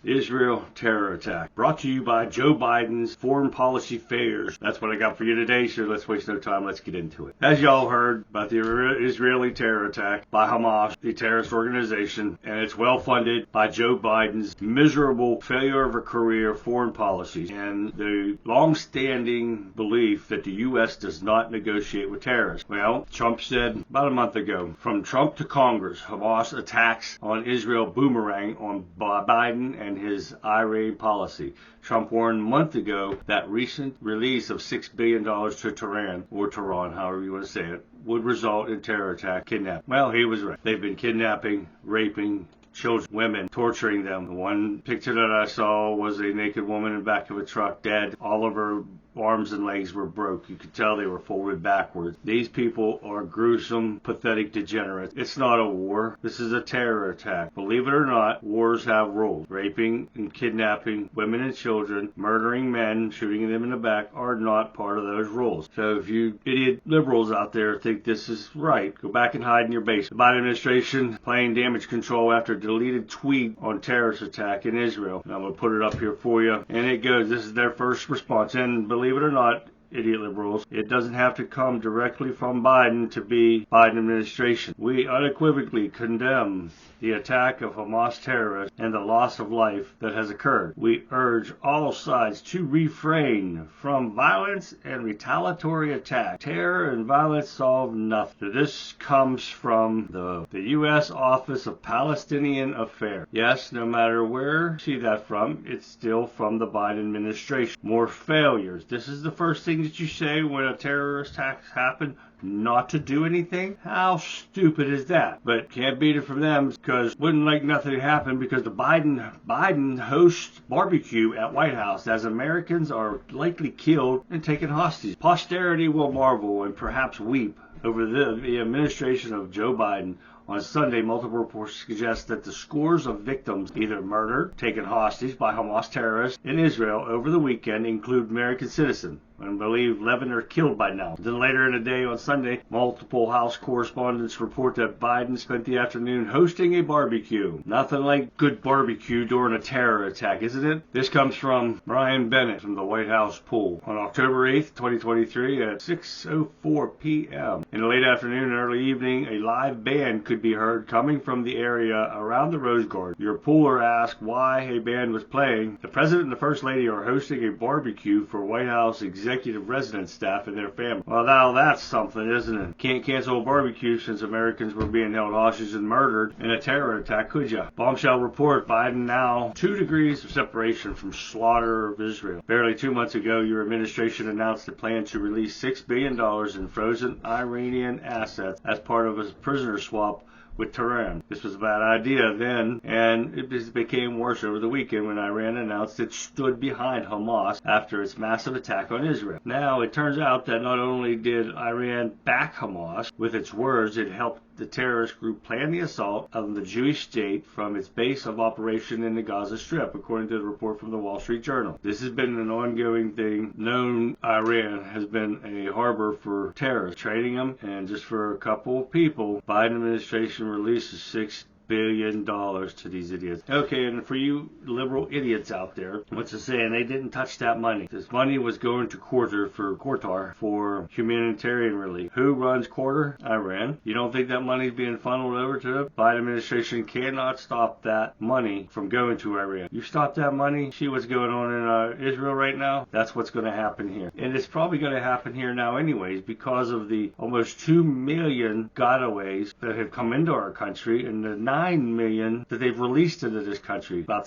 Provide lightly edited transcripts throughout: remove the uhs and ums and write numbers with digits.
Israel terror attack. Brought to you by Joe Biden's foreign policy failures. That's what I got for you today, so let's waste no time. Let's get into it. As y'all heard about the Israeli terror attack by Hamas, the terrorist organization, and it's well funded by Joe Biden's miserable failure of a career foreign policies and the long-standing belief that the U.S. does not negotiate with terrorists. Well, Trump said about a month ago, from Trump to Congress, Hamas attacks on Israel boomerang on Biden and his Iran policy. Trump warned a month ago that recent release of $6 billion to Tehran, however you want to say it, would result in terror attack, kidnapping. Well, he was right. They've been kidnapping, raping children, women, torturing them. The one picture that I saw was a naked woman in the back of a truck, dead. All of her arms and legs were broke. You could tell they were folded backwards. These people are gruesome, pathetic degenerates. It's not a war. This is a terror attack. Believe it or not, wars have rules. Raping and kidnapping women and children, murdering men, shooting them in the back are not part of those rules. So if you idiot liberals out there think this is right, go back and hide in your basement. The Biden administration playing damage control after a deleted tweet on terrorist attack in Israel. And I'm going to put it up here for you. And it goes, this is their first response. And believe it or not, idiot liberals, it doesn't have to come directly from Biden to be Biden administration. We unequivocally condemn the attack of Hamas terrorists and the loss of life that has occurred. We urge all sides to refrain from violence and retaliatory attack. Terror and violence solve nothing. This comes from the U.S. Office of Palestinian Affairs. Yes, no matter where you see that from, it's still from the Biden administration. More failures. This is the first thing that you say when a terrorist attack happens, not to do anything? How stupid is that? But can't beat it from them because wouldn't like nothing to happen because the Biden hosts barbecue at White House as Americans are likely killed and taken hostage. Posterity will marvel and perhaps weep over the administration of Joe Biden. On Sunday, multiple reports suggest that the scores of victims either murdered, taken hostage by Hamas terrorists in Israel over the weekend include American citizens. I believe 11 are killed by now. Then later in the day on Sunday, multiple House correspondents report that Biden spent the afternoon hosting a barbecue. Nothing like good barbecue during a terror attack, isn't it? This comes from Brian Bennett from the White House poll. On October 8th, 2023 at 6:04 p.m. In the late afternoon and early evening, a live band could be heard coming from the area around the Rose Garden. Your poller asked why a band was playing. The President and the First Lady are hosting a barbecue for White House executive resident staff and their family. Well, now that's something, isn't it? Can't cancel a barbecue since Americans were being held hostage and murdered in a terror attack, could ya? Bombshell report, Biden now 2 degrees of separation from slaughter of Israel. Barely 2 months ago, your administration announced a plan to release $6 billion in frozen Iranian assets as part of a prisoner swap with Tehran. This was a bad idea then, and it became worse over the weekend when Iran announced it stood behind Hamas after its massive attack on Israel. Now, it turns out that not only did Iran back Hamas with its words, it helped the terrorist group plan the assault on the Jewish state from its base of operation in the Gaza Strip, according to the report from the Wall Street Journal. This has been an ongoing thing. Known Iran has been a harbor for terrorists, trading them, and just for a couple of people, Biden administration releases $6 billion to these idiots. Okay, and for you liberal idiots out there, what's the saying? They didn't touch that money. This money was going to Qatar for humanitarian relief. Who runs Qatar? Iran. You don't think that money's being funneled over to the Biden administration? Cannot stop that money from going to Iran. You stop that money, see what's going on in Israel right now? That's what's going to happen here. And it's probably going to happen here now anyways because of the almost 2 million gotaways that have come into our country and the 9 million that they've released into this country. About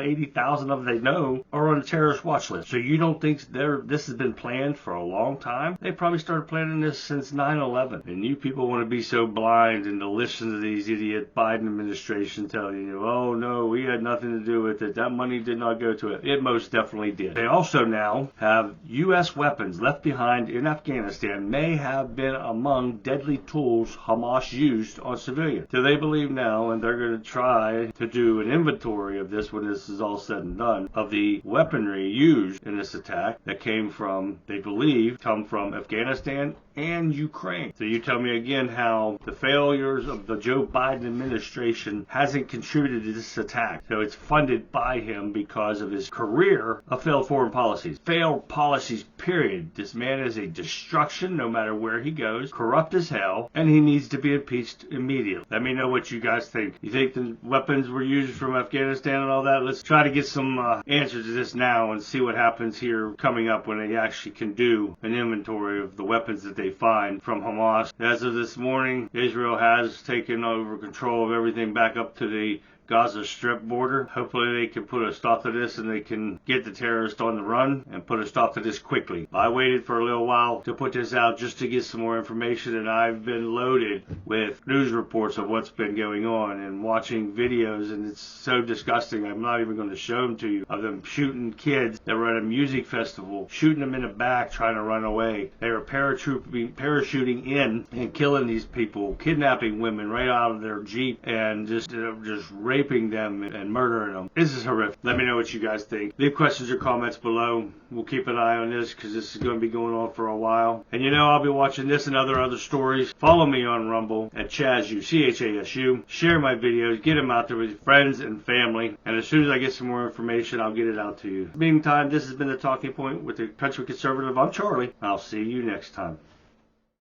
80,000 of them they know are on the terrorist watch list. So you don't think this has been planned for a long time? They probably started planning this since 9/11. And you people want to be so blind and to listen to these idiot Biden administration telling you, oh no, we had nothing to do with it. That money did not go to it. It most definitely did. They also now have U.S. weapons left behind in Afghanistan may have been among deadly tools Hamas used on civilians. So they believe now, and they're going to try to do an inventory of this when this is all said and done, of the weaponry used in this attack that came from, they believe, come from Afghanistan and Ukraine. So you tell me again how the failures of the Joe Biden administration hasn't contributed to this attack. So it's funded by him because of his career of failed foreign policies. Failed policies, period. This man is a destruction no matter where he goes, corrupt as hell, and he needs to be impeached immediately. Let me know what you guys think. You think the weapons were used from Afghanistan and all that? Let's try to get some answers to this now and see what happens here coming up when they actually can do an inventory of the weapons that they find from Hamas. As of this morning, Israel has taken over control of everything back up to the Gaza Strip border. Hopefully they can put a stop to this and they can get the terrorists on the run and put a stop to this quickly. I waited for a little while to put this out just to get some more information, and I've been loaded with news reports of what's been going on and watching videos, and it's so disgusting. I'm not even going to show them to you, of them shooting kids that were at a music festival, shooting them in the back trying to run away. They were parachuting in and killing these people, kidnapping women right out of their Jeep and just raping them and murdering them. This is horrific. Let me know what you guys think. Leave questions or comments below. We'll keep an eye on this because this is going to be going on for a while. And you know I'll be watching this and other stories. Follow me on Rumble at Chasu, CHASU. Share my videos. Get them out there with friends and family. And as soon as I get some more information, I'll get it out to you. Meantime, this has been The Talking Point with the Country Conservative. I'm Charlie. I'll see you next time.